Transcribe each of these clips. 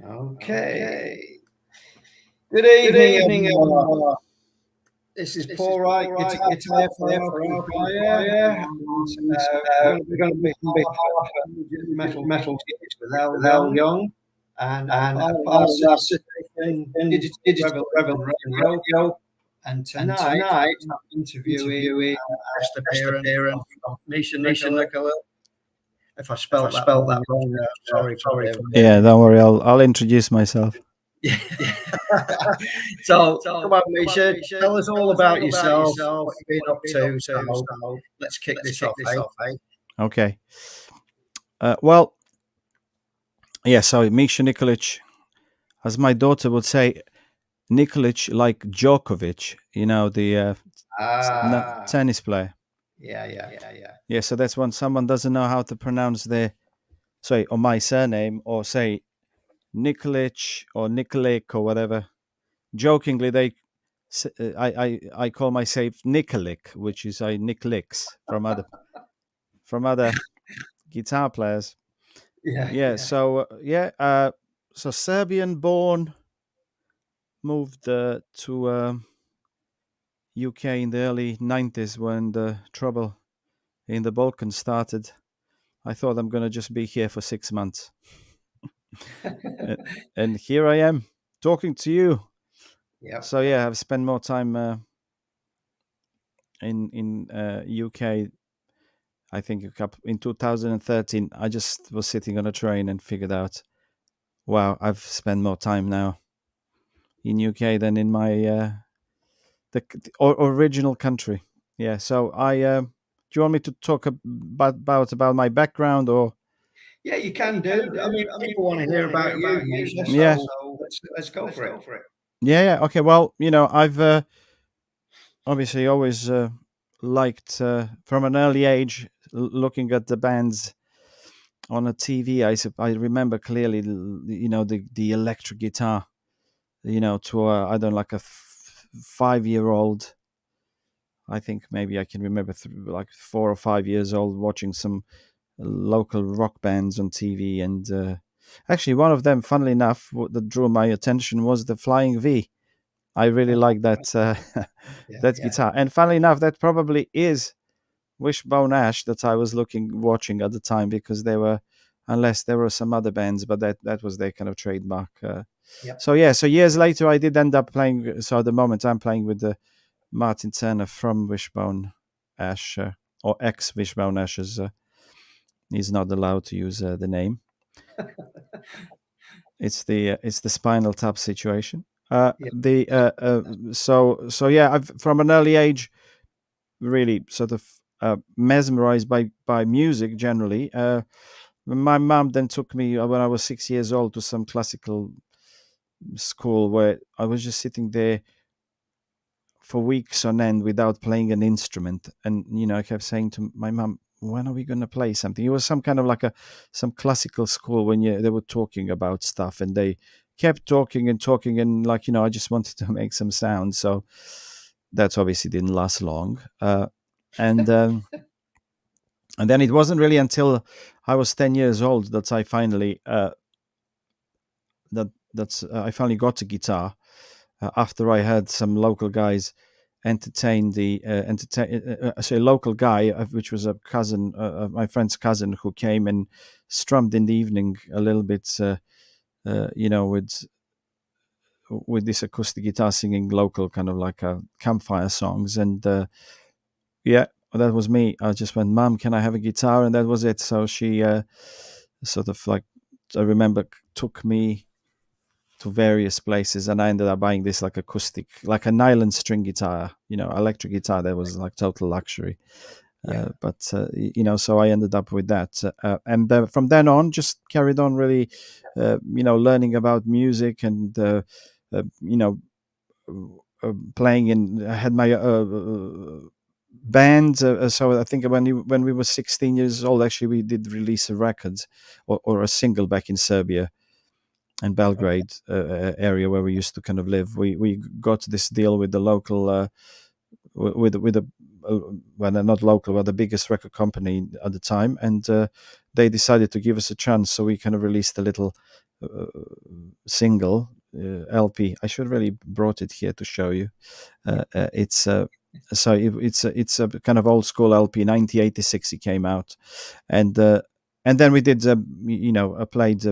Okay. Good Good evening, everyone. everyone. This is This is Paul Paul Wright, Wright, guitar guitar player for player for Alpine Alpine Fire. Fire. And We're going to be half metal metal gigs with gigs Al with Al Young. Young, And a and part a of part our of our sister station, station, Digital Digital Revolution Revolution Radio. Radio. And And tonight, tonight, I'm interviewing interviewing guest guest appearance appearance of Misha Misha Nicola. Nicola. If I If I spelled that spelled wrong, that wrong, sorry for sorry them. for Yeah, don't worry. I'll introduce myself. So, So, come on, Misha, tell us all about yourself, what what you've been up to. So, So, let's kick let's this kick off, this eh? off, eh? Okay. Well, yeah. So Misha Nikolic, as my daughter would say, Nikolic like Djokovic. You know, the tennis player. Yeah. Yeah. So that's when someone doesn't know how to pronounce or my surname, or say Nikolic or Nikolic or whatever. Jokingly, I call myself Nikolic, which is Nick Licks from other guitar players. Yeah. So so Serbian born, moved to UK in the early 90s when the trouble in the Balkans started. I thought I'm going to just be here for 6 months. And here I am talking to you. Yep. So yeah, I've spent more time in UK. I think in 2013, I just was sitting on a train and figured out, wow, I've spent more time now in UK than in my the original country. Yeah. So do you want me to talk about my background, or? Yeah, you can do. I mean, people want to hear about you, Misha. So Yeah. let's go for it. Yeah. Okay. Well, I've obviously always liked from an early age looking at the bands on a TV. I remember clearly, the electric guitar. To I don't know, like a 5-year-old. I think maybe I can remember like 4 or 5 years old watching some local rock bands on TV, and actually one of them, funnily enough, that drew my attention was the Flying V. I really like that that guitar, and funnily enough, that probably is Wishbone Ash that I was watching at the time, because unless there were some other bands, but that was their kind of trademark. So years later, I did end up playing. So at the moment, I'm playing with the Martin Turner from Wishbone Ash, or ex Wishbone Ash, as he's not allowed to use the name. It's the Spinal Tap situation. I've from an early age really sort of mesmerized by music generally. My mom then took me when I was 6 years old to some classical school, where I was just sitting there for weeks on end without playing an instrument, and I kept saying to my mom, when are we going to play something? It was some kind of like some classical school when they were talking about stuff, and they kept talking and talking, and I just wanted to make some sound. So that obviously didn't last long, and and then it wasn't really until I was 10 years old that I finally I finally got a guitar, after I had some local guys entertain a local guy, which was a cousin, my friend's cousin, who came and strummed in the evening a little bit, with this acoustic guitar, singing local kind of like campfire songs, and that was me. I just went, "Mom, can I have a guitar?" And that was it. So she sort of like, I remember, took me to various places, and I ended up buying this like acoustic, like a nylon string guitar, electric guitar. That was like total luxury. But so I ended up with that, and from then on, just carried on really, learning about music, and playing in. I had my band. So I think when we were 16 years old, actually, we did release a record, or a single, back in Serbia and Belgrade area where we used to kind of live. We got this deal with the local, with a well, not local, but the biggest record company at the time, and they decided to give us a chance. So we kind of released a little single LP. I should really brought it here to show you. It's so it's a kind of old school LP. 1986 it came out, and then we did I played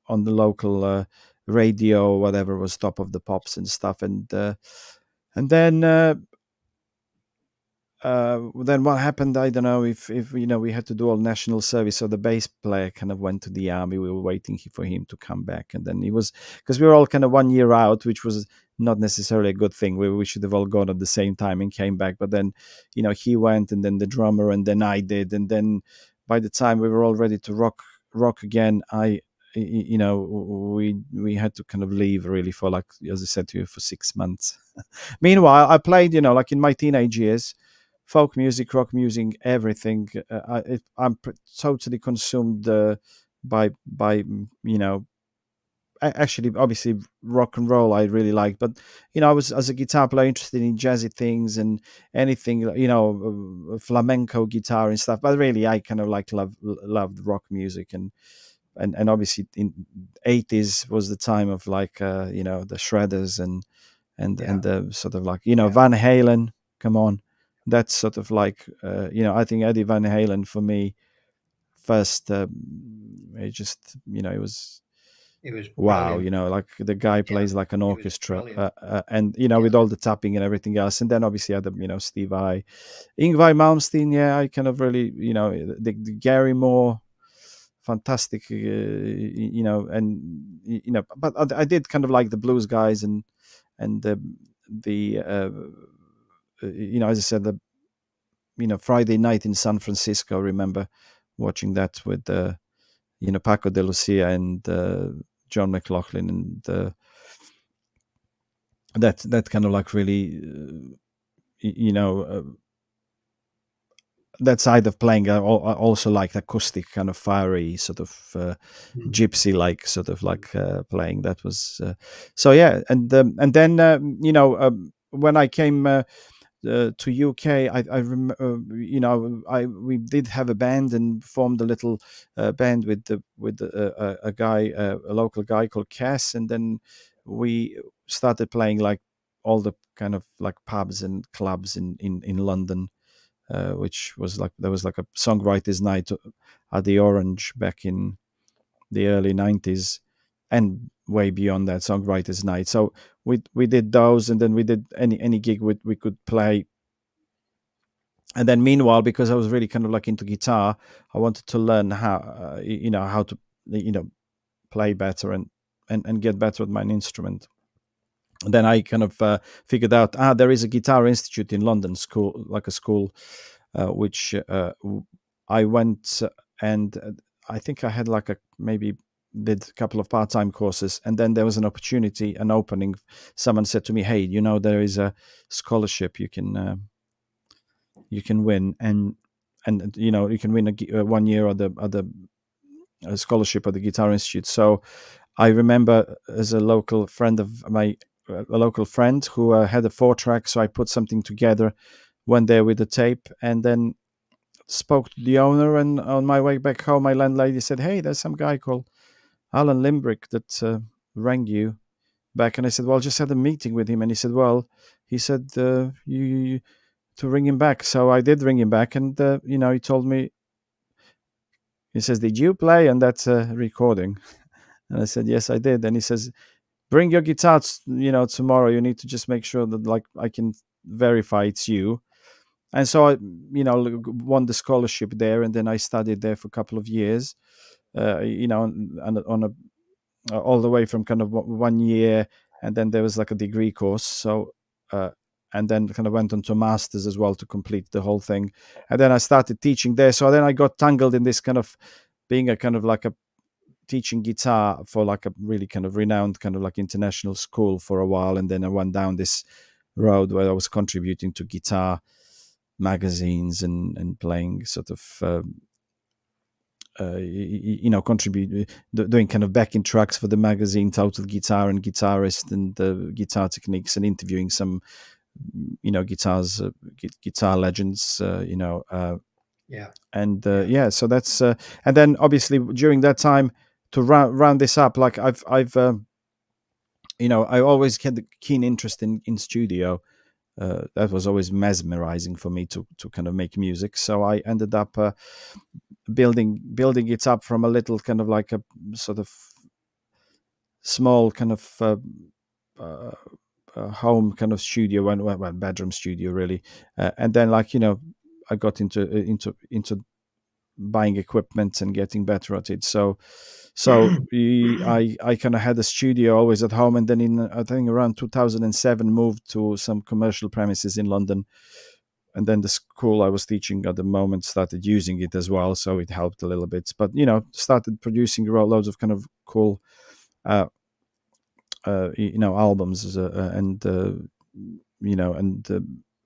on the local radio, whatever was Top of the Pops and stuff, and then what happened? I don't know if we had to do all national service, so the bass player kind of went to the army. We were waiting for him to come back, and then he was, because we were all kind of 1 year out, which was not necessarily a good thing. We should have all gone at the same time and came back, but then he went, and then the drummer, and then I did, and then by the time we were all ready to rock again, we had to kind of leave really for, like, as I said to you, for 6 months. Meanwhile, I played, like in my teenage years, folk music, rock music, everything. I'm totally consumed by actually, obviously, rock and roll I really like, but I was, as a guitar player, interested in jazzy things and anything, flamenco guitar and stuff. But really, I kind of loved rock music, and obviously in 80s was the time of, like, the shredders and the sort of, like, Van Halen. Come on, that's sort of like, I think Eddie Van Halen for me first. It just, it was wow. brilliant. Like, the guy plays like an he was orchestra, brilliant. and with all the tapping and everything else. And then obviously other, Steve Vai, Yngwie Malmsteen. Yeah, I kind of really, the Gary Moore, fantastic, and but I did kind of like the blues guys, and the as I said, the Friday Night in San Francisco. Remember watching that with Paco de Lucia and John McLaughlin, and that kind of, like, really that side of playing. I also like acoustic, kind of fiery, sort of gypsy like, sort of like playing. That was so, yeah. And then when I came to UK, we did have a band and formed a little band with a guy, a local guy called Cass, and then we started playing, like, all the kind of, like, pubs and clubs in London, which was like, there was like a songwriters night at the Orange back in the early 90s, and way beyond that, songwriters night. So we did those, and then we did any gig we could play. And then meanwhile, because I was really kind of, like, into guitar, I wanted to learn how to play better and get better at my instrument. And then I kind of figured out, there is a guitar institute in London, school, like a school, which I went, and I think I had, like, maybe did a couple of part-time courses, and then there was an opportunity, an opening. Someone said to me, "Hey, there is a scholarship you can win, and you can win a 1 year at the a scholarship at the Guitar Institute." So I remember, as a local friend who had a 4-track, so I put something together, went there with the tape, and then spoke to the owner. And on my way back home, my landlady said, "Hey, there's some guy called Alan Limbrick that rang you back." And I said, "Well, I just had a meeting with him." And he said, "Well, he said you to ring him back." So I did ring him back, and he told me, he says, "Did you play on that recording?" And I said, "Yes, I did." And he says, "Bring your guitar, tomorrow. You need to just make sure that, like, I can verify it's you." And so I, won the scholarship there, and then I studied there for a couple of years, on a all the way from kind of 1 year, and then there was, like, a degree course. So, and then kind of went on to a master's as well to complete the whole thing. And then I started teaching there. So then I got tangled in this kind of being a kind of, like, a teaching guitar for, like, a really kind of renowned kind of, like, international school for a while. And then I went down this road where I was contributing to guitar magazines and playing sort of contribute, doing kind of backing tracks for the magazine Total Guitar and Guitarist, and the guitar techniques, and interviewing some guitar legends, Yeah. and so that's and then obviously during that time, to round this up, like I've I always had a keen interest in studio. That was always mesmerizing for me to kind of make music. So I ended up building it up from a little kind of like a sort of small kind of uh, home kind of studio, well, bedroom studio really, and then like I got into buying equipment and getting better at it. So I kind of had a studio always at home, and then in I think around 2007 moved to some commercial premises in London, and then the school I was teaching at the moment started using it as well, so it helped a little bit. But started producing loads of kind of cool uh, albums, and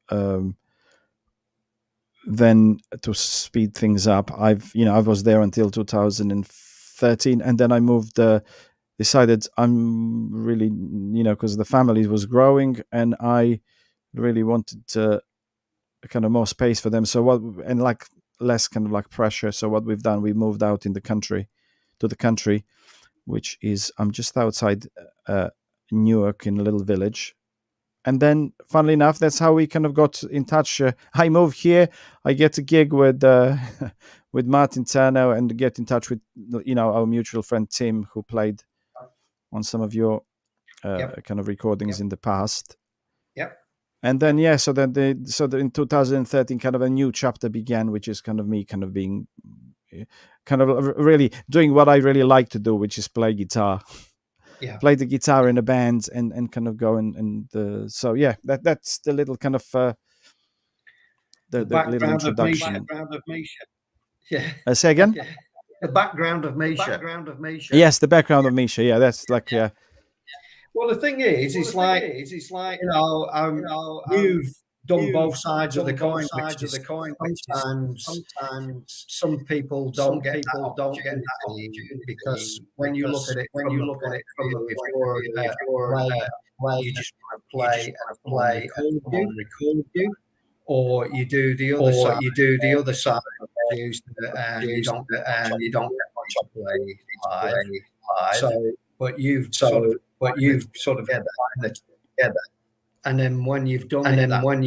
um, then to speed things up, I was there until 2013, and then I moved. Decided I'm really, because the family was growing, and I really wanted kind of more space for them. So and like less kind of like pressure. So what we've done, we moved out in the country, to the country, which is I'm just outside Newark in a little village. And then, funnily enough, that's how we kind of got in touch. I moved here. I get a gig with with Martin Turner, and get in touch with our mutual friend Tim, who played on some of your kind of recordings in the past. Yep. And then in 2013, kind of a new chapter began, which is kind of me kind of being kind of really doing what I really like to do, which is play guitar. Yeah. Play the guitar in a band and kind of go and so that's the little kind of the little introduction. Background of Misha. Yeah. Say again. Yeah. The background of Misha. Yes, the background of Misha. Yeah, that's like yeah. Well, the thing is, it's like you've done both sides of the coin. Sometimes some people don't get that opportunity because when you look at it from the point of view, if you're a player, you just want to play and someone record you, or you do the other side of it, and you don't get much to play live. So, but you've sort of together. And then when you've done it that way, I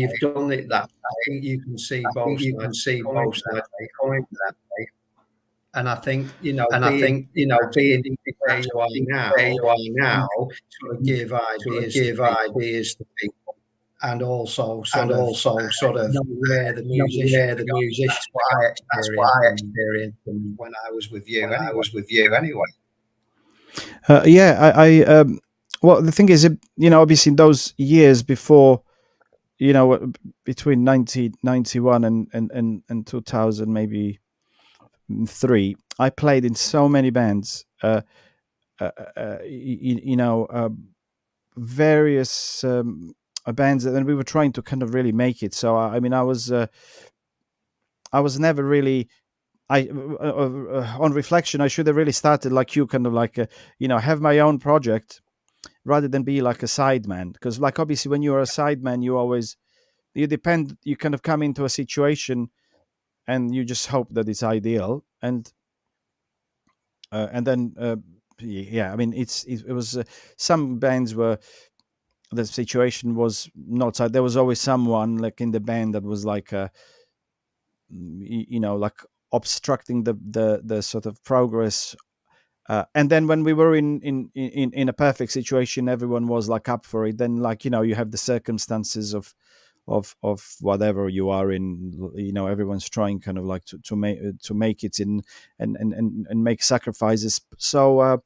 think you can see both sides of the coin that way. And I think, being where you are now, sort of give ideas to people, and also sort of know where the musicians are going. That's what I experienced when I was with you anyway. Well, the thing is, obviously those years before, between 1991 and 2000, maybe 3, I played in so many bands, various bands, and we were trying to kind of really make it. So I mean, I was never really. On reflection, I should have really started like you, kind of like have my own project rather than be like a sideman. Because like obviously when you're a sideman, you kind of come into a situation and you just hope that it's ideal, and then I mean it was some bands were the situation was not so. There was always someone like in the band that was like like obstructing the sort of progress. And then when we were in a perfect situation, everyone was like up for it. Then like you have the circumstances of whatever you are in. Everyone's trying kind of like to make it in and make sacrifices. So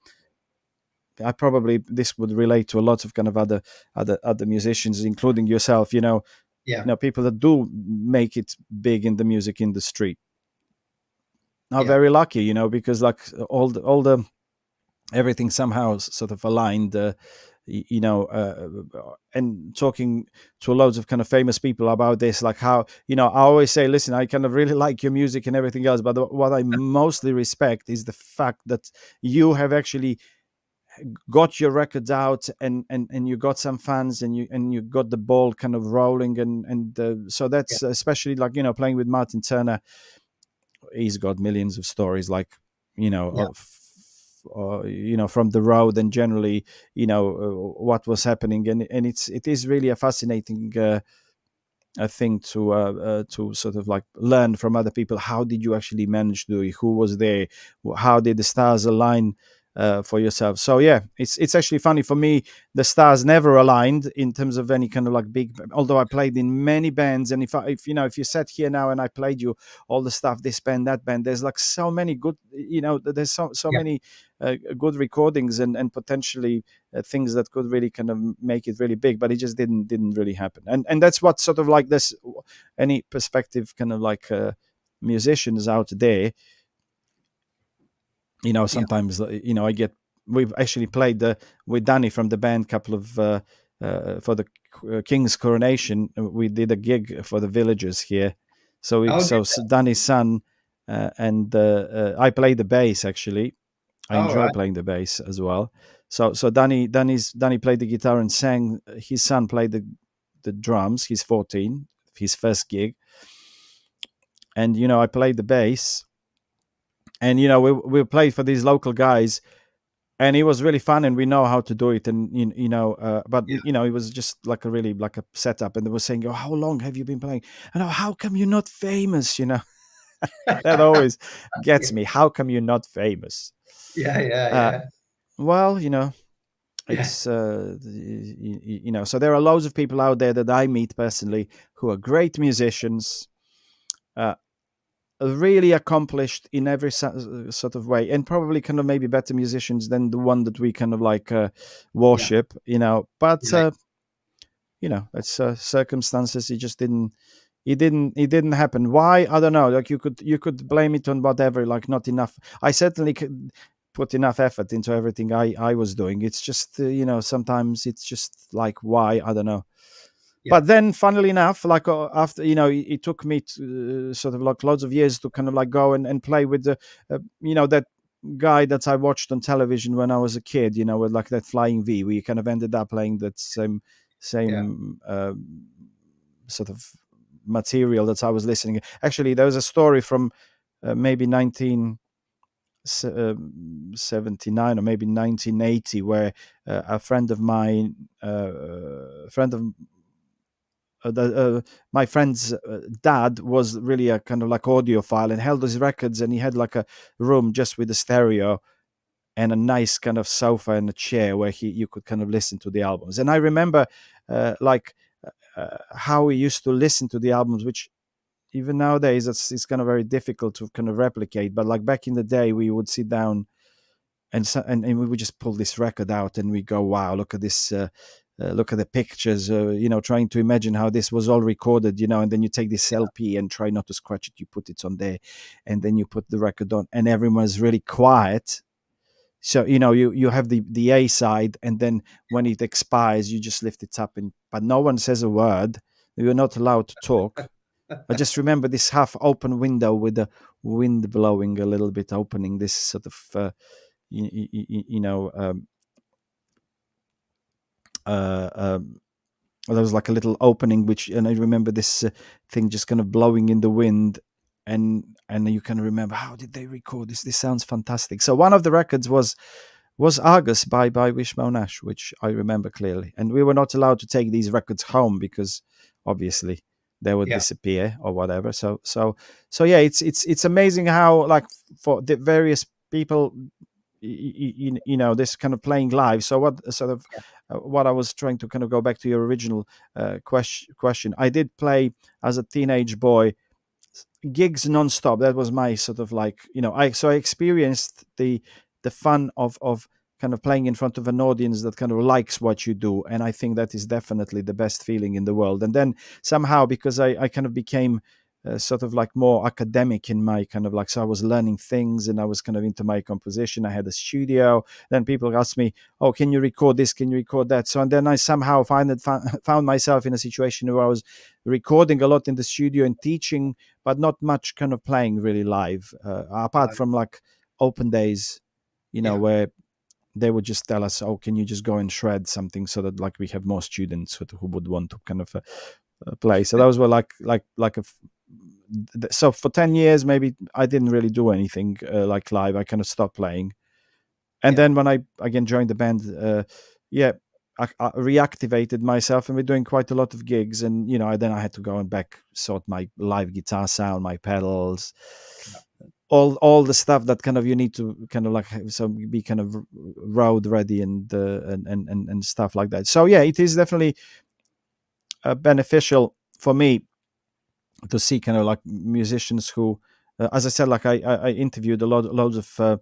I probably this would relate to a lot of kind of other musicians, including yourself. People that do make it big in the music industry are very lucky. Because like all the everything somehow sort of aligned. And talking to loads of kind of famous people about this, like how I always say, listen, I kind of really like your music and everything else, but what I mostly respect is the fact that you have actually got your records out and you got some fans and you got the ball kind of rolling and so that's especially like playing with Martin Turner. He's got millions of stories, like from the road, and generally, what was happening. And it is really a fascinating thing to sort of like learn from other people. How did you actually manage to do it? Who was there? How did the stars align for yourself? So yeah, it's actually funny for me. The stars never aligned in terms of any kind of like big. Although I played in many bands, and if you sat here now and I played you all the stuff, this band, that band, there's like so many good. There's so Yeah. many good recordings and potentially things that could really kind of make it really big, but it just didn't really happen. And that's what sort of like this, any perspective kind of like musicians out there, sometimes I get, we've actually played with Danny from the band couple of for the King's coronation. We did a gig for the villagers here, so Oh, Danny's son and I played the bass actually. I all enjoy right. playing the bass as well. So Danny played the guitar and sang. His son played the drums. He's 14, his first gig, and I played the bass. And we played for these local guys, and it was really fun, and we know how to do it. And but Yeah. it was just like a really like a setup. And they were saying, "Oh, how long have you been playing?" And how come you're not famous? That always gets me. How come you're not famous? Yeah, yeah, Uh, yeah, well, yeah, it's so there are loads of people out there that I meet personally who are great musicians, uh, really accomplished in every sort of way, and probably kind of maybe better musicians than the one that we kind of like yeah, worship, but yeah, it's circumstances. It didn't happen. Why? I don't know. Like you could blame it on whatever, like not enough. I certainly could put enough effort into everything I was doing. It's just sometimes it's just like, why? I don't know. yeah, But then funnily enough, like after it took me to, sort of like loads of years to kind of like go and play with the that guy that I watched on television when I was a kid, with like that Flying V. We kind of ended up playing that same yeah. same sort of material that I was listening. Actually, there was a story from maybe 1979 or maybe 1980, where a friend of mine, friend of my friend's dad was really a kind of like audiophile and held his records, and he had like a room just with a stereo and a nice kind of sofa and a chair where you could kind of listen to the albums. And I remember like how we used to listen to the albums, which even nowadays it's kind of very difficult to kind of replicate. But like back in the day, we would sit down and we would just pull this record out and we go, wow, look at this. Look at the pictures, trying to imagine how this was all recorded, and then you take this LP and try not to scratch it. You put it on there, and then you put the record on, and everyone's really quiet. So you have the A side, and then when it expires, you just lift it up, but no one says a word. You're not allowed to talk. I just remember this half open window with the wind blowing a little bit, opening this sort of uh, um, there was like a little opening, and I remember this thing just kind of blowing in the wind, and you can remember, how did they record this? This sounds fantastic. So one of the records was Argus by Wishbone Ash, which I remember clearly. And we were not allowed to take these records home because obviously they would Yeah. disappear or whatever. So yeah, it's amazing how, like, for the various people, this kind of playing live. So what sort of what I was trying to kind of go back to your original question. I did play as a teenage boy gigs non-stop. That was my sort of like, I experienced the fun of kind of playing in front of an audience that kind of likes what you do, and I think that is definitely the best feeling in the world. And then somehow, because I kind of became sort of like more academic in my kind of like, so I was learning things and I was kind of into my composition. I had a studio. Then people asked me, oh, can you record this, can you record that? So, and then I somehow found myself in a situation where I was recording a lot in the studio and teaching, but not much kind of playing really live, apart from like open days, Yeah. where they would just tell us, oh, can you just go and shred something, so that like we have more students who would want to kind of play. So those were so for 10 years maybe I didn't really do anything like live. I kind of stopped playing, And then when I again joined the band, I reactivated myself, and we're doing quite a lot of gigs. And then I had to go and back sort my live guitar sound, my pedals, all the stuff that kind of you need to kind of like be kind of road ready and stuff like that. So yeah, it is definitely beneficial for me to see kind of like musicians who, as I said, like I interviewed loads of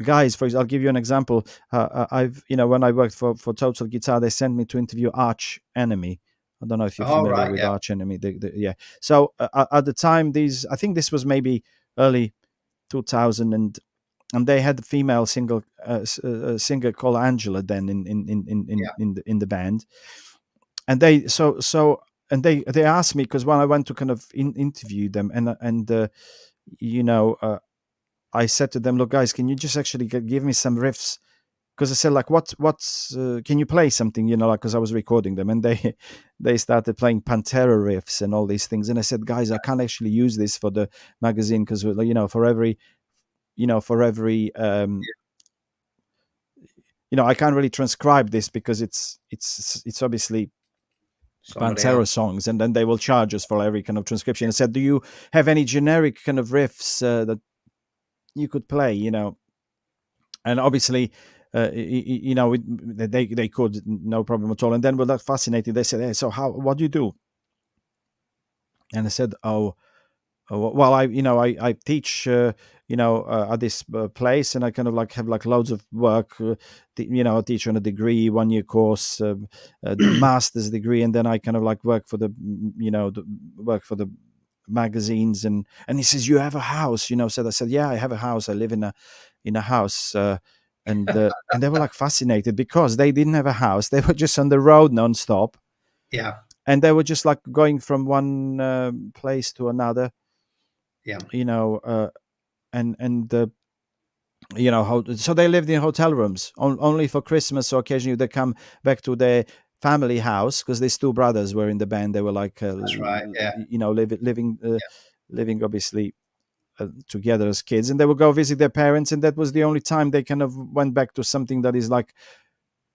guys. For example, I'll give you an example. I've when I worked for Total Guitar, they sent me to interview Arch Enemy. I don't know if you're familiar with Arch Enemy. Yeah. So at the time, I think this was maybe early 2000, and they had a female singer called Angela then in the band, and they asked me, because when I went to kind of interview them, and I said to them, look guys, can you just actually give me some riffs, because I said like what's can you play something, like, because I was recording them, and they started playing Pantera riffs and all these things, and I said, guys, I can't actually use this for the magazine, because for every I can't really transcribe this, because it's obviously Pantera songs, and then they will charge us for every kind of transcription. I said, do you have any generic kind of riffs that you could play, and obviously they could, no problem at all. And then, well, that fascinated, they said, hey, so what do you do? And I said, well, I teach at this place, and I kind of like have like loads of work, I teach on a degree, 1-year course, master's degree, and then I kind of like work for the magazines. And he says, you have a house, so I said, yeah, I have a house, I live in a house, and they were like fascinated, because they didn't have a house, they were just on the road non-stop, and they were just like going from one place to another, so they lived in hotel rooms only for Christmas, or occasionally they come back to their family house, because these two brothers were in the band. They were like That's right, living obviously together as kids, and they would go visit their parents, and that was the only time they kind of went back to something that is like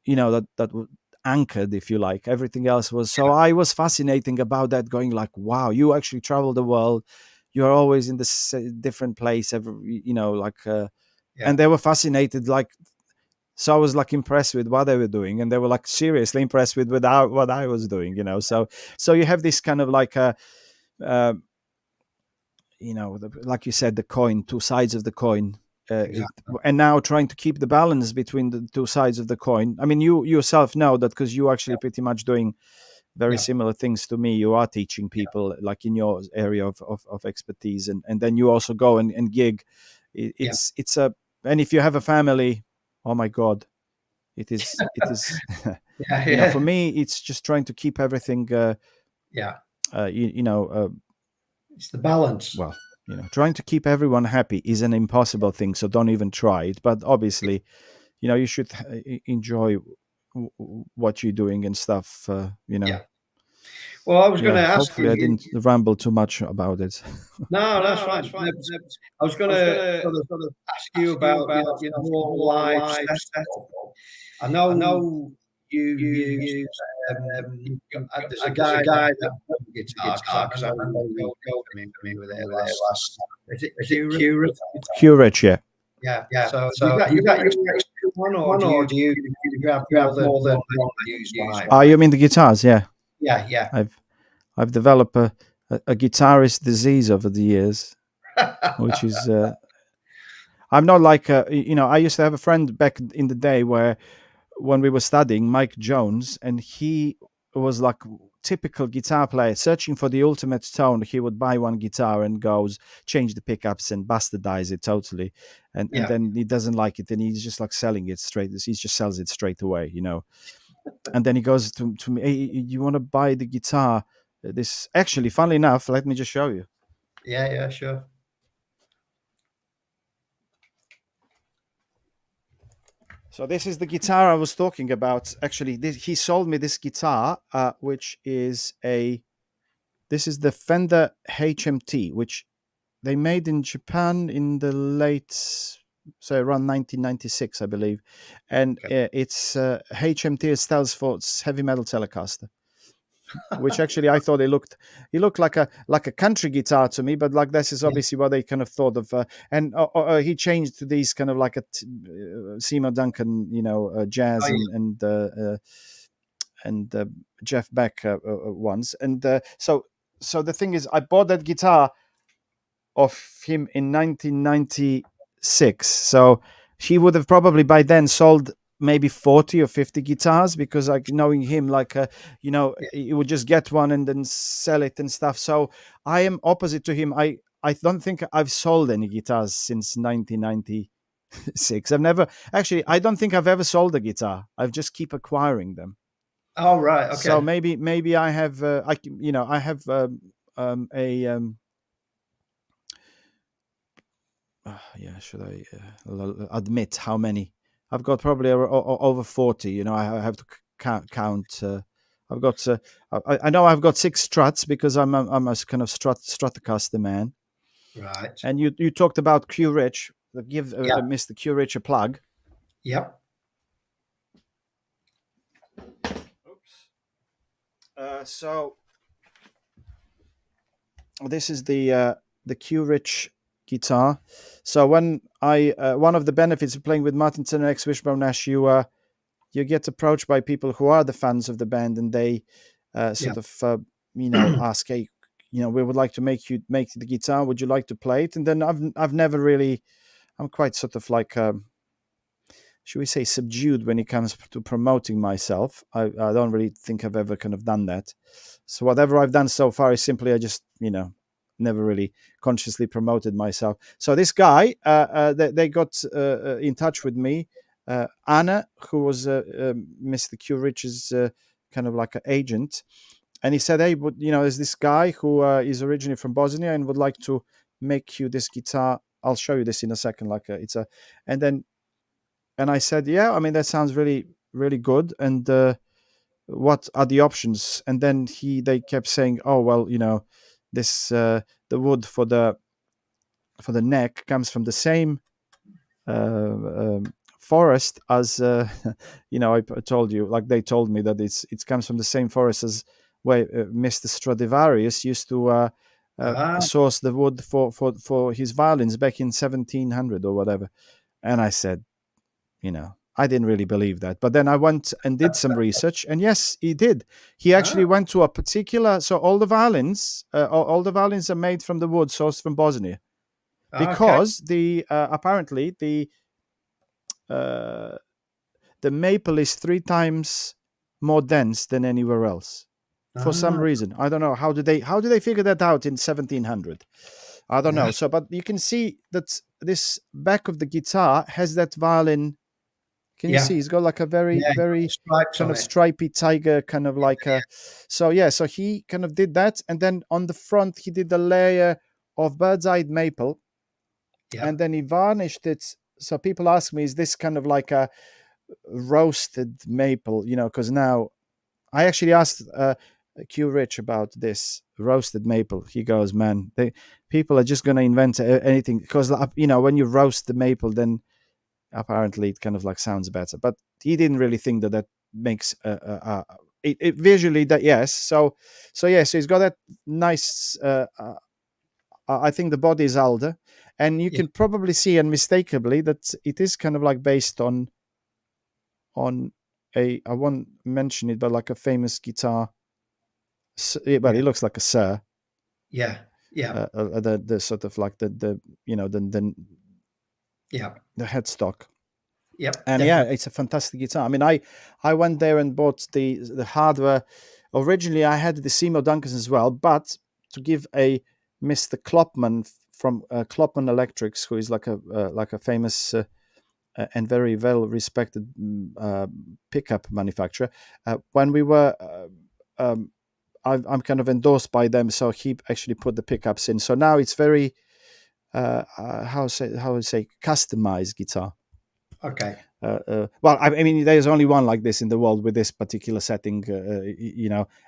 that anchored, if you like. Everything else was, so I was fascinating about that, going like, wow, you actually travel the world, you're always in this different place every, and they were fascinated, like, so I was like impressed with what they were doing, and they were like seriously impressed with what I was doing, so you have this kind of like like you said, the coin, two sides of the coin. And now trying to keep the balance between the two sides of the coin. I mean, you yourself know that, because you actually pretty much doing very similar things to me. You are teaching people like in your area of expertise, and then you also go and gig. It's a, and if you have a family, oh my God, it is for me, it's just trying to keep everything it's the balance. Well, trying to keep everyone happy is an impossible thing, so don't even try it. But obviously, you should enjoy what you're doing and stuff. Well, I was going to ask hopefully you. I didn't ramble too much about it. No, that's fine. I was going to sort of ask you about more live setup. I know you there's a guy that plays guitar, because I remember you told me when you were there last. Is it Curate? Curate, yeah. Yeah. So you got your one, or do you have more than one used live? You mean the guitars? Yeah. Yeah. I've developed a guitarist disease over the years, which is I'm not like I used to have a friend back in the day when we were studying, Mike Jones, and he was like typical guitar player searching for the ultimate tone. He would buy one guitar and goes change the pickups and bastardize it totally, and then he doesn't like it, and he's just like selling it straight. He just sells it straight away, and then he goes to me, hey, you want to buy the guitar? This actually, funnily enough, let me just show you. Yeah, sure. So this is the guitar I was talking about. Actually, he sold me this guitar, which is this is the Fender HMT, which they made in Japan in the late so around 1996, I believe, and it's HMT stands for Heavy Metal Telecaster, which actually I thought he looked like a country guitar to me, but like this is obviously what they kind of thought of, and he changed to these kind of like a Seymour Duncan, jazz and Jeff Beck ones, and so the thing is, I bought that guitar of him in 1996, so he would have probably by then sold maybe 40 or 50 guitars, because like knowing him, like he would just get one and then sell it and stuff. So I am opposite to him. I don't think I've sold any guitars since 1996. I've never actually, I don't think I've ever sold a guitar. I've just keep acquiring them. Oh, right. Okay. So maybe I have I have should I admit how many? I've got probably over 40. I have to count. I've got. I know I've got 6 Struts, because I'm a kind of Stratocaster man. Right. And you talked about Q Rich. Give Mr. Q Rich a plug. Yep. Oops. So this is the Q Rich guitar. So when one of the benefits of playing with Martin Turner X Wishbone Nash, you get approached by people who are the fans of the band, and they sort of ask, hey, we would like to make the guitar. Would you like to play it? And then I've never really, I'm quite sort of like should we say subdued when it comes to promoting myself. I don't really think I've ever kind of done that. So whatever I've done so far is simply I just never really consciously promoted myself. So this guy, they got in touch with me. Anna, who was Mr. Q Rich's kind of like an agent, and he said, "Hey, but there's this guy who is originally from Bosnia and would like to make you this guitar. I'll show you this in a second. And I said, yeah, I mean that sounds really, really good. And what are the options? And then they kept saying, oh well, this the wood for the neck comes from the same forest as I told you, like they told me that it comes from the same forest as where Mr. Stradivarius used to source the wood for his violins back in 1700 or whatever. And I said, I didn't really believe that. But then I went and did some research, and yes, he did. He actually went to a particular. So all the violins are made from the wood sourced from Bosnia, because apparently the maple is 3 times more dense than anywhere else. For some reason, I don't know how did they figure that out in 1700. I don't know. So, but you can see that this back of the guitar has that violin. Can you see? He's got like a very kind of stripy tiger, kind of like a. So he kind of did that, and then on the front he did a layer of bird's-eyed maple, and then he varnished it. So people ask me, is this kind of like a roasted maple? Because now I actually asked Q Rich about this roasted maple. He goes, man, people are just going to invent anything, because when you roast the maple, then apparently it kind of like sounds better. But he didn't really think that makes it visually that yes. So he's got that nice. I think the body is alder, and you can probably see unmistakably that it is kind of like based on I won't mention it, but like a famous guitar. But it looks like a Sir. Yeah. The sort of like the headstock. Yep. And definitely. it's a fantastic guitar. I mean, I went there and bought the hardware. Originally, I had the Seymour Duncans as well, but to give a Mr. Klopman from Klopman Electrics, who is like a famous and very well respected pickup manufacturer. When we were, I'm kind of endorsed by them, so he actually put the pickups in. So now it's very how would say customized guitar. Okay. Well, I mean, there's only one like this in the world with this particular setting,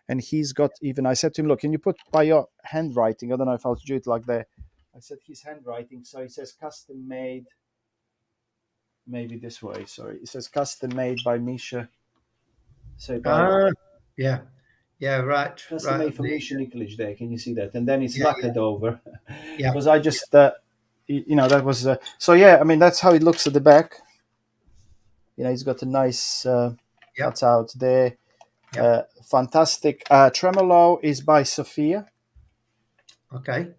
and he's got even. I said to him, "Look, can you put by your handwriting? I don't know if I'll do it like that." I said his handwriting, so it says custom made maybe this way. Sorry, it says custom made by Misha. So yeah, right. custom made for Misha Nikolic there. Can you see that? And then it's Yeah, lacquered over. Yeah. Because I just, that was. So yeah, I mean that's how it looks at the back. He's got a nice cutout there. Fantastic. Tremolo is by Sophia. Okay.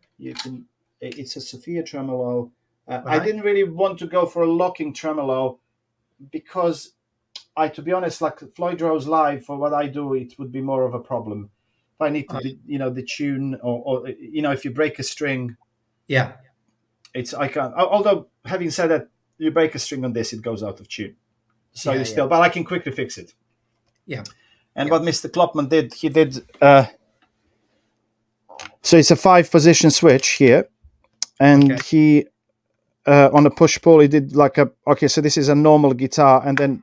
It's a Sophia tremolo. I Right. didn't really want to go for a locking tremolo because to be honest, like Floyd Rose live, for what I do, it would be more of a problem. If I need to, the tune, or if you break a string, Yeah. I can't. Although having said that, you break a string on this, it goes out of tune. So Yeah, but I can quickly fix it. Yeah. And what Mr. Klopman did, he did. So it's a 5-position switch here, and he on a push pull, he did like a. Okay, so this is a normal guitar, and then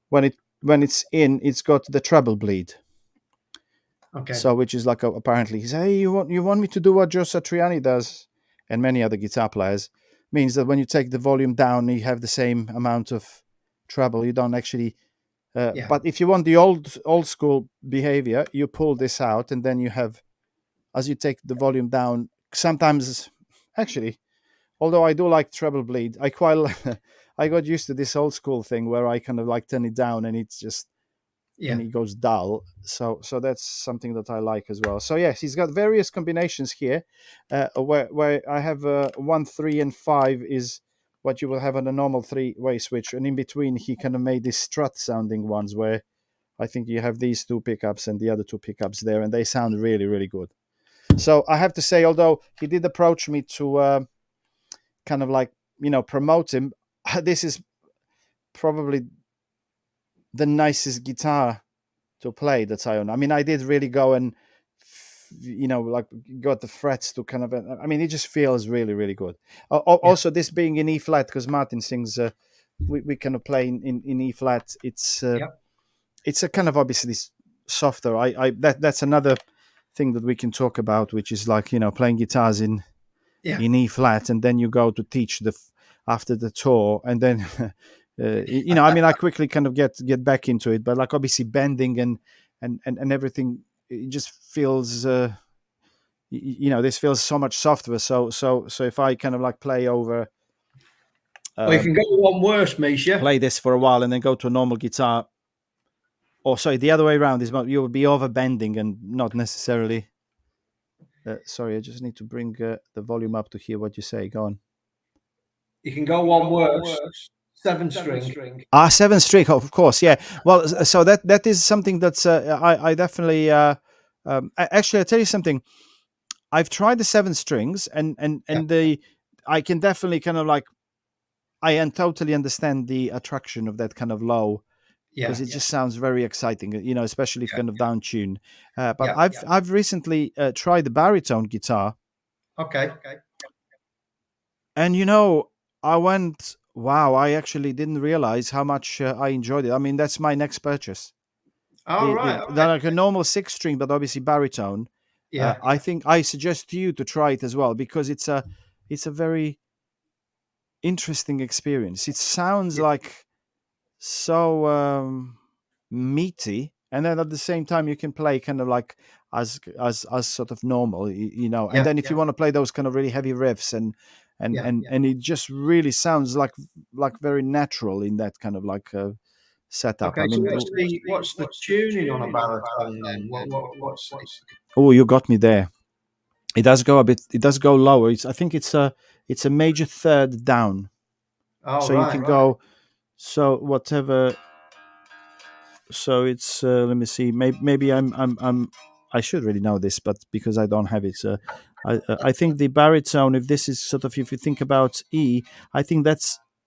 when it's in, it's got the treble bleed. Okay. So which is like apparently he said, hey, you want me to do what Joe Satriani does, and many other guitar players, means that when you take the volume down, you have the same amount of treble. You don't actually. But if you want the old school behavior, you pull this out, and then you have, as you take the volume down. Sometimes, actually, although I do like treble bleed, I got used to this old school thing where I kind of like turn it down, and it's just. And it goes dull, so that's something that I like as well. So yes, he's got various combinations here, where I have 1, 3, and 5 is what you will have on a normal 3-way switch, and in between he kind of made these strut sounding ones where I think you have these 2 pickups and the other 2 pickups there, and they sound really, really good. So I have to say, although he did approach me to kind of like promote him, this is probably the nicest guitar to play that I own. I mean, I did really go and like got the frets to kind of. I mean, it just feels really, really good. Also, this being in E flat, because Martin sings, we kind of play in E flat. It's a kind of obviously softer. That's another thing that we can talk about, which is like playing guitars in E flat, and then you go to teach after the tour, and then. I mean, I quickly kind of get back into it, but like obviously bending and everything, it just feels, this feels so much softer. So if I kind of like play over, you can go one worse, Misha. Play this for a while and then go to a normal guitar. Or sorry, the other way around is you will be over bending and not necessarily. Sorry, I just need to bring the volume up to hear what you say. Go on. You can go one worse. 7-string. 7-string, of course, yeah. Well, so that is something that's I definitely actually I'll tell you something. I've tried the 7 strings and I can definitely kind of like I totally understand the attraction of that kind of low because it just sounds very exciting, especially if kind of down tune. But I've recently tried the baritone guitar. Okay. And I went. Wow, I actually didn't realize how much I enjoyed it. I mean, that's my next purchase. Right. Like a normal 6-string, but obviously baritone. I think I suggest to you to try it as well because it's a very interesting experience. It sounds like so meaty, and then at the same time you can play kind of like as sort of normal, And then if you want to play those kind of really heavy riffs and it just really sounds like very natural in that kind of like setup. Okay, I mean, so what's the tuning on a baritone then? What's Oh, you got me there. It does go a bit. It does go lower. I think it's a major third down. Oh, so you can go. So whatever. So it's let me see. Maybe I should really know this, but because I don't have it, I think the baritone. If this is sort of if you think about E, I think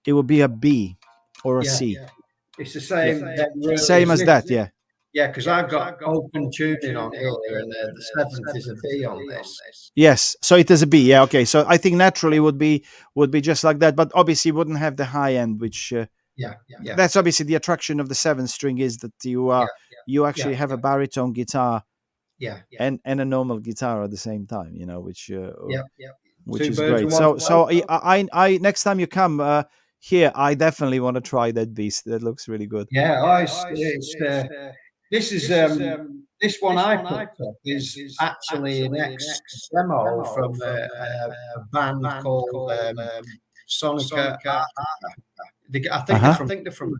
it will be a B or a C. It's the same. Really, same as that, yeah. Yeah, because I've got open tuning on here, and the 7th is a B on this. Yes, so it is a B. Yeah, okay. So I think naturally would be just like that, but obviously wouldn't have the high end, which that's obviously the attraction of the 7-string is that you actually have a baritone guitar, and a normal guitar at the same time, which which is great. So I next time you come, here, I definitely want to try that beast. That looks really good. Yeah, this is this one I picked up is actually an ex demo from a band called Sonica Arctica. I think they're from,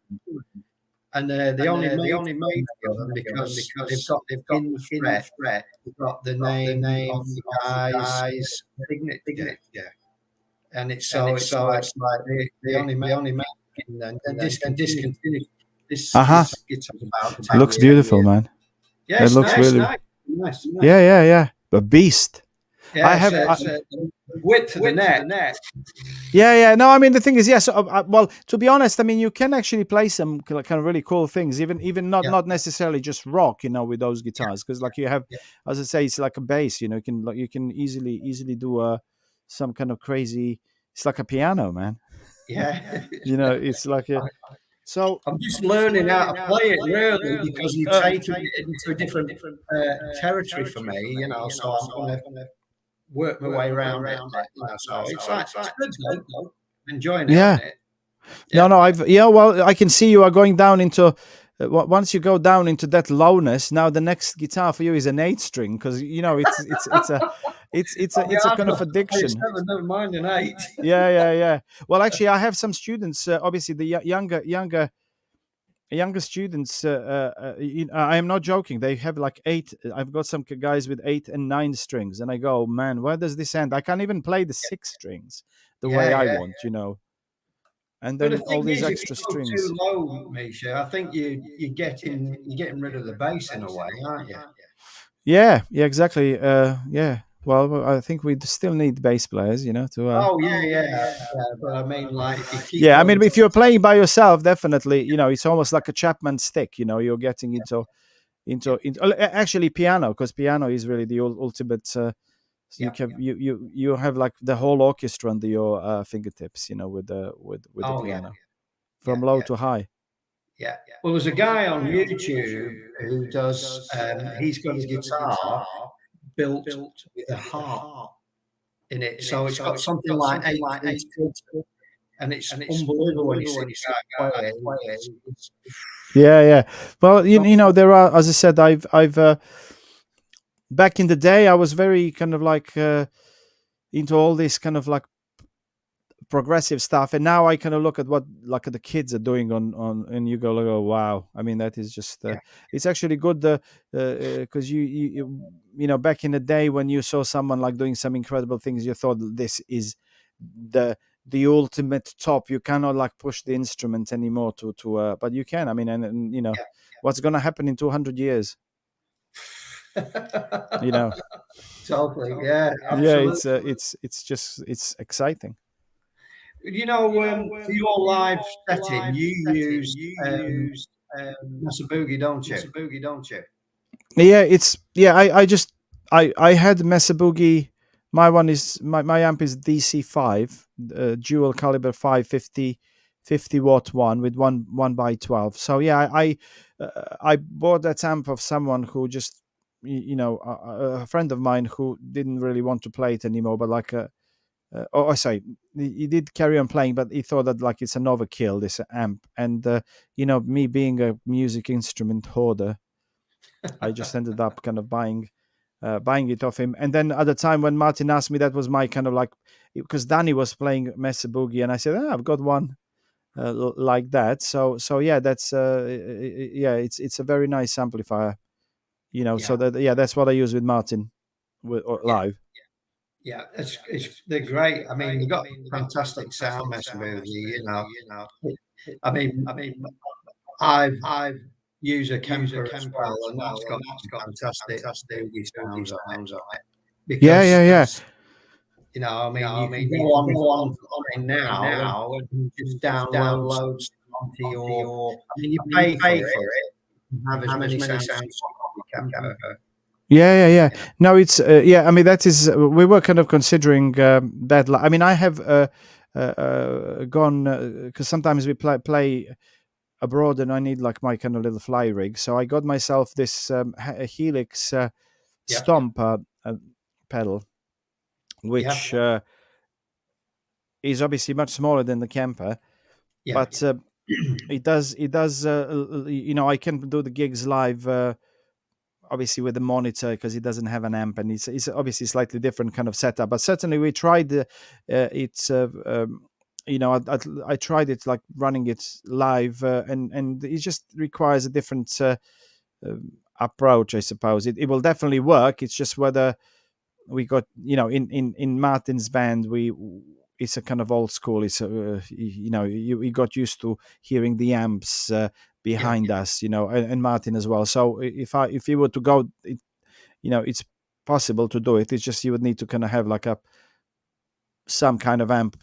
and they only made them because they've got in the fret, they've got the name of the guy's signature, and it's like they only make and then discontinued. This guitar's about 10 Looks years. beautiful, man. Yeah, It looks really nice. Yeah. A beast. Yeah, I have width of the neck. Yeah. No, I mean the thing is, yes. Well, to be honest, I mean you can actually play some kind of really cool things, even not necessarily just rock, with those guitars, because like you have, as I say, it's like a bass. You can easily do some kind of crazy. It's like a piano, man. Yeah. It's like a. So I'm just learning how to play it, really, because you're taking it into a different territory for me, So I'm going to work my way around it. So it's good though. I'm enjoying it. Yeah. No, well, I can see you are going down into. Once you go down into that lowness, now the next guitar for you is an 8-string, because it's a kind of addiction. Never mind an 8. Yeah. Well, actually, I have some students. Obviously, the younger students. I am not joking. They have like 8. I've got some guys with 8 and 9 strings, and I go, man, where does this end? I can't even play the 6 strings the way I want, And then all these extra strings. Too low, Misha. I think you're getting rid of the bass in a way, aren't you? Yeah, exactly. Yeah. Well, I think we still need bass players, to. But I mean, like, I mean, if you're playing by yourself, definitely, it's almost like a Chapman stick. You're getting into actually piano, because piano is really the ultimate. You have like the whole orchestra under your fingertips, with the piano, from low to high. Yeah. Well, there's a guy on YouTube who does. He's got a guitar built with a harp in it, so it's got something like 8 strings, and it's unbelievable when you see this guy play it. Yeah. Well, there are, as I said, I've back in the day, I was very kind of like into all this kind of like progressive stuff, and now I kind of look at what like the kids are doing on and you go like, oh wow, I mean that is just it's actually good because you back in the day when you saw someone like doing some incredible things, you thought this is the ultimate top. You cannot like push the instrument anymore to but you can. I mean, and what's going to happen in 200 years? Totally, yeah, absolutely. It's exciting. For your live setting, you use Mesa Boogie, don't you? I had Mesa Boogie. My one is my amp is DC5, dual caliber 550 50-watt one with 1x12. So I bought that amp of someone who just a friend of mine who didn't really want to play it anymore, but like he did carry on playing, but he thought that like it's an overkill, this amp. And me being a music instrument hoarder, I just ended up kind of buying it off him. And then at the time when Martin asked me, that was my kind of like, because Danny was playing Mesa Boogie, and I said, I've got one like that. So yeah, that's it's a very nice amplifier, So that's what I use with Martin live. Yeah, they're great. I mean, you've got fantastic sound, Mesa Boogie. I mean, I've used a Kemper as well, and that's got fantastic boogie sounds on it. Because, I mean, you can go on now and just download onto your. I mean, you pay for it. You have as many sounds as you can. Yeah. No, it's I mean, that is we were kind of considering that. I mean, I have gone because sometimes we play abroad, and I need like my kind of little fly rig. So I got myself this Helix Stomp pedal, which is obviously much smaller than the Kemper. but it does I can do the gigs live, obviously with the monitor, because it doesn't have an amp, and it's obviously slightly different kind of setup. But certainly we tried it's I tried it, like running it live, and it just requires a different uh, approach, I suppose. It will definitely work. It's just whether we got, in Martin's band, it's a kind of old school. It's we got used to hearing the amps behind us, and Martin as well. So if you were to go, it's possible to do it. It's just you would need to kind of have like some kind of amp,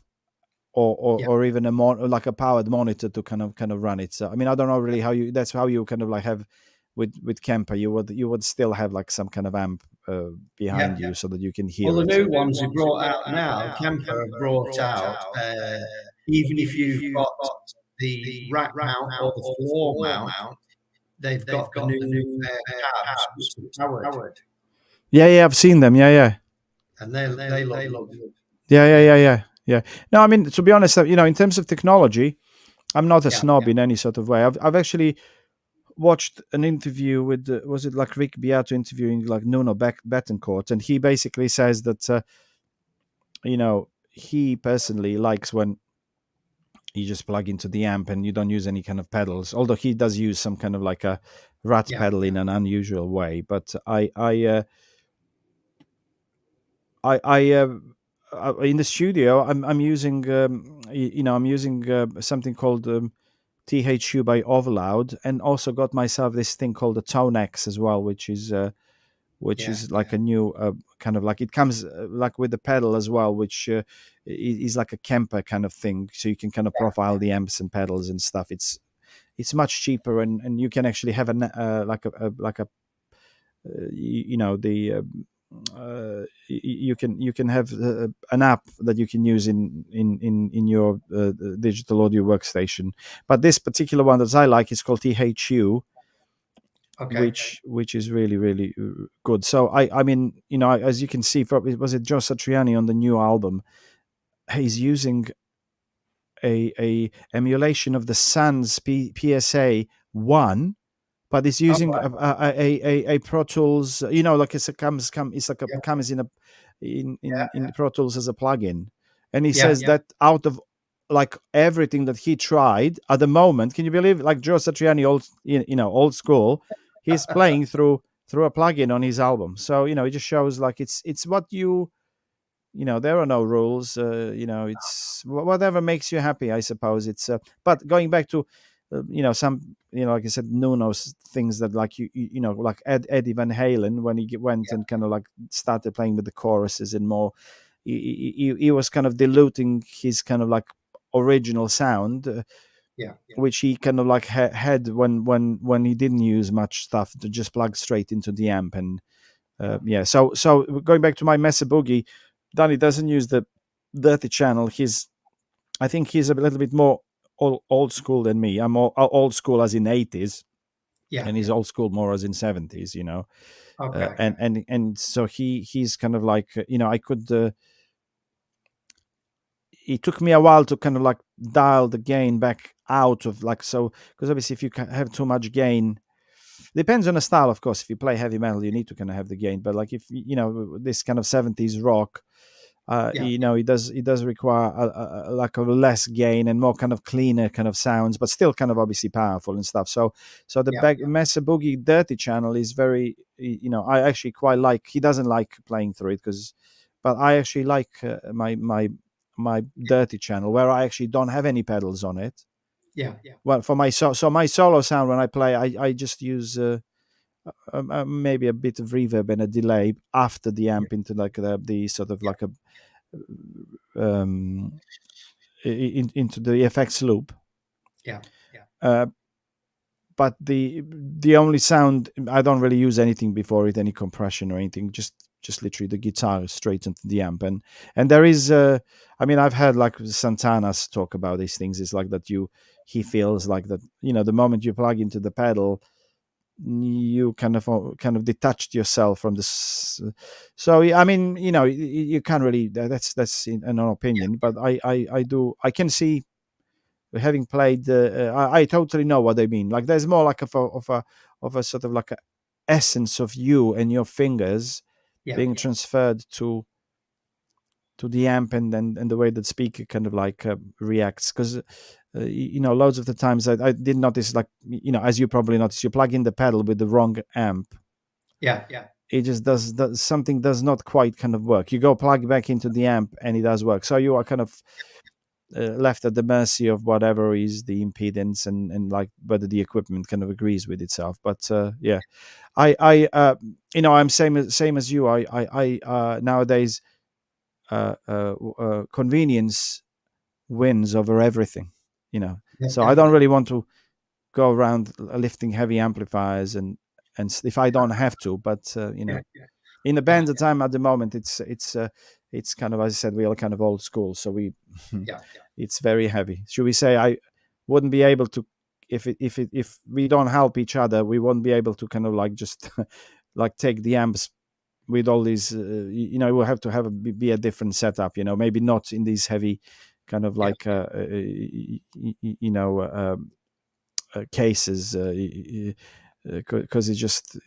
or even like a powered monitor to kind of run it. So I mean, I don't know really how you that's how you kind of like have with Kemper. You would still have like some kind of amp behind you, so that you can hear Well, the it. new ones we brought out now, Kemper have brought out, even if you've got the rack mount or the floor mount, they've got the new cabs which are powered, Yeah, I've seen them. Yeah. and they look good. Yeah. No, I mean, to be honest, in terms of technology, I'm not a snob in any sort of way. I've actually watched an interview with was it like Rick Beato interviewing like Nuno Betancourt, and he basically says that he personally likes when you just plug into the amp and you don't use any kind of pedals. Although he does use some kind of like a rat pedal in an unusual way, but in the studio, I'm using something called THU by Overloud, and also got myself this thing called the Tone X as well, which is like a new kind of like, it comes like with the pedal as well, which is like a Kemper kind of thing, so you can kind of profile the amps and pedals and stuff. It's much cheaper, and you can actually have you can have an app that you can use in your digital audio workstation. But this particular one that I like is called THU, which is really, really good. So I mean, as you can see, was it Joe Satriani on the new album? He's using a emulation of the Sans PSA 1, but it's using a Pro Tools, like it's comes in in Pro Tools as a plugin, and he says that out of like everything that he tried at the moment, can you believe, like Joe Satriani, old school, he's playing through a plugin on his album. So it just shows like it's what there are no rules. It's whatever makes you happy, I suppose. It's but going back to some, like I said, Nuno's things that, like like Eddie Van Halen, when he went and kind of like started playing with the choruses and more, he was kind of diluting his kind of like original sound, which he kind of like had when he didn't use much stuff, to just plug straight into the amp. And so going back to my Mesa Boogie, Danny doesn't use the dirty channel. I think he's a little bit more old school than me. I'm more old school as in 80s, and he's old school more as in 70s. And so he's kind of like I could. It took me a while to kind of like dial the gain back out of, like, so, because obviously if you have too much gain, depends on the style, of course. If you play heavy metal, you need to kind of have the gain, but like if this kind of 70s rock, it does require like a less gain and more kind of cleaner kind of sounds, but still kind of obviously powerful and stuff. So the Mesa Boogie dirty channel is very, I actually quite like. He doesn't like playing through it, but I actually like my dirty channel, where I actually don't have any pedals on it. Well, for my my solo sound, when I play, I just use maybe a bit of reverb and a delay after the amp into like the sort of like a into the effects loop. But the only sound, I don't really use anything before it, any compression or anything, just literally the guitar straight into the amp. And there is I mean, I've heard like Santana's talk about these things. It's like that he feels like that, the moment you plug into the pedal, you kind of detached yourself from this. So I mean, you can't really, that's an opinion, but I can see having played, I totally know what they mean. Like there's more like of a sort of like a essence of you and your fingers being transferred to the amp and the way that speaker kind of like reacts. Because loads of the times I did notice, like, as you probably noticed, you plug in the pedal with the wrong amp. It just does something does not quite kind of work. You go plug back into the amp and it does work. So you are kind of left at the mercy of whatever is the impedance and like whether the equipment kind of agrees with itself. But yeah, I'm same as you. I nowadays convenience wins over everything. So I don't really want to go around lifting heavy amplifiers and if I don't have to. But in the band at time at the moment, it's kind of, as I said, we are kind of old school, so we it's very heavy. Should we say I wouldn't be able to, if we don't help each other, we won't be able to kind of like just like take the amps with all these we'll have to be a different setup, maybe not in these heavy kind of like cases, because it just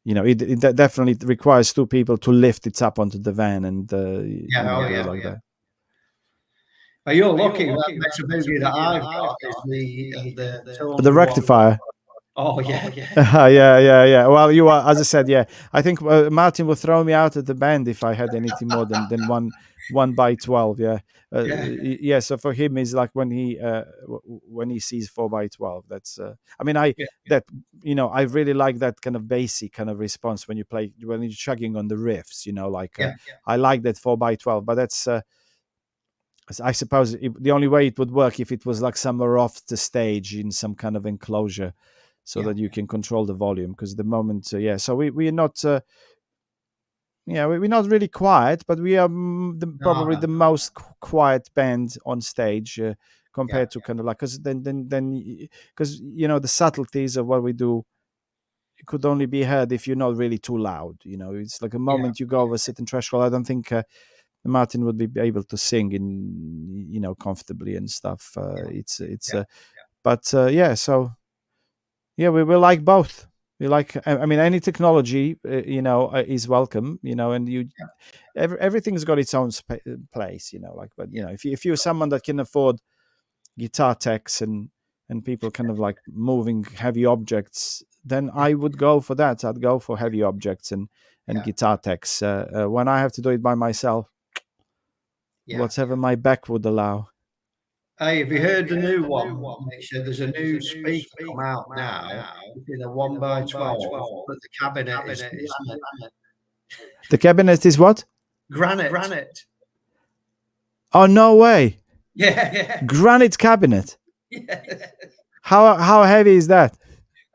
it definitely requires two people to lift it up onto the van and like that. Well, you're lucky. That makes a boogie that I've got is the rectifier. Oh yeah. Yeah. Well, you are, as I said, yeah. I think Martin would throw me out of the band if I had anything more than 1x12. Yeah. Yeah. So for him, is like when he sees 4x12. That's. I mean, I really like that kind of basic kind of response when you're chugging on the riffs. I like that 4x12, but that's. I suppose the only way it would work if it was like somewhere off the stage in some kind of enclosure, so that you can control the volume. Because the moment, so we're not, we're not really quiet, but we are probably the most quiet band on stage compared to kind of like, because because the subtleties of what we do, it could only be heard if you're not really too loud. It's like a moment you go over a certain threshold. I don't think. Martin would be able to sing in comfortably and stuff. But so we like both. We like, I mean, any technology is welcome, and everything's got its own place, but if you're someone that can afford guitar techs and people kind of like moving heavy objects, then I would go for that. I'd go for heavy objects and guitar techs. When I have to do it by myself, whatever my back would allow. Hey, have you heard the new one, Misha? There's a new speaker come out now. It's in a 1x12, but the cabinet is granite. The cabinet is what? Granite. Oh, no way. Yeah. Granite cabinet. Yeah. How heavy is that?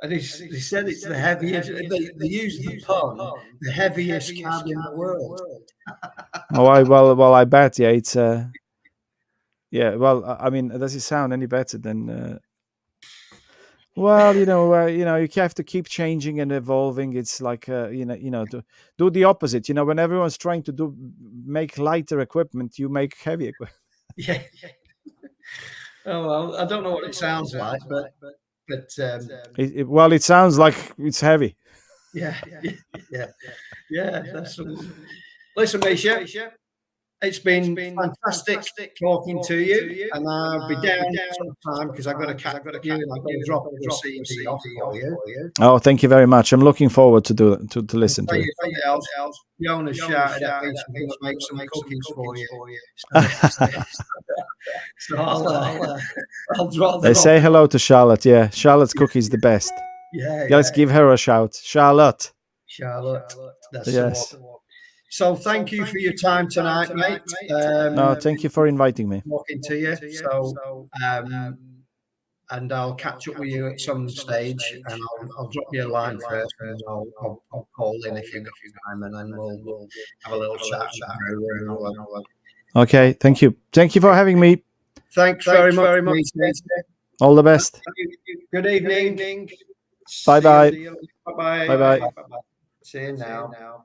And they said it's the heaviest. They used the pun, the heaviest cab in the world. Well, I bet. Yeah, it's well, I mean, does it sound any better than? Well, you have to keep changing and evolving. It's like to do the opposite. When everyone's trying to make lighter equipment, you make heavy equipment. Yeah. Oh well, I don't know what it sounds like, but it sounds like it's heavy. Yeah. That's listen, Misha. It's been fantastic talking to you, and I'll be down sometime because I've got to catch you and I've got to drop your CD off for you. Oh, thank you very much. I'm looking forward to listen to it. Fiona shouted at me to make some cookies for you. So I'll drop. They say hello to Charlotte. Yeah, Charlotte's cookies the best. Yeah. Let's give her a shout, Charlotte. That's yes. So thank you for your time tonight, mate. No, thank you for inviting me. Talking to you. So, and I'll catch up with you at some stage, and I'll drop you a line first, and I'll call in if you've got time, and then we'll have a little chat. Okay, thank you. Thank you for having me. Thanks very much. All the best. Good evening. Bye bye. Bye bye. Bye bye. See you now.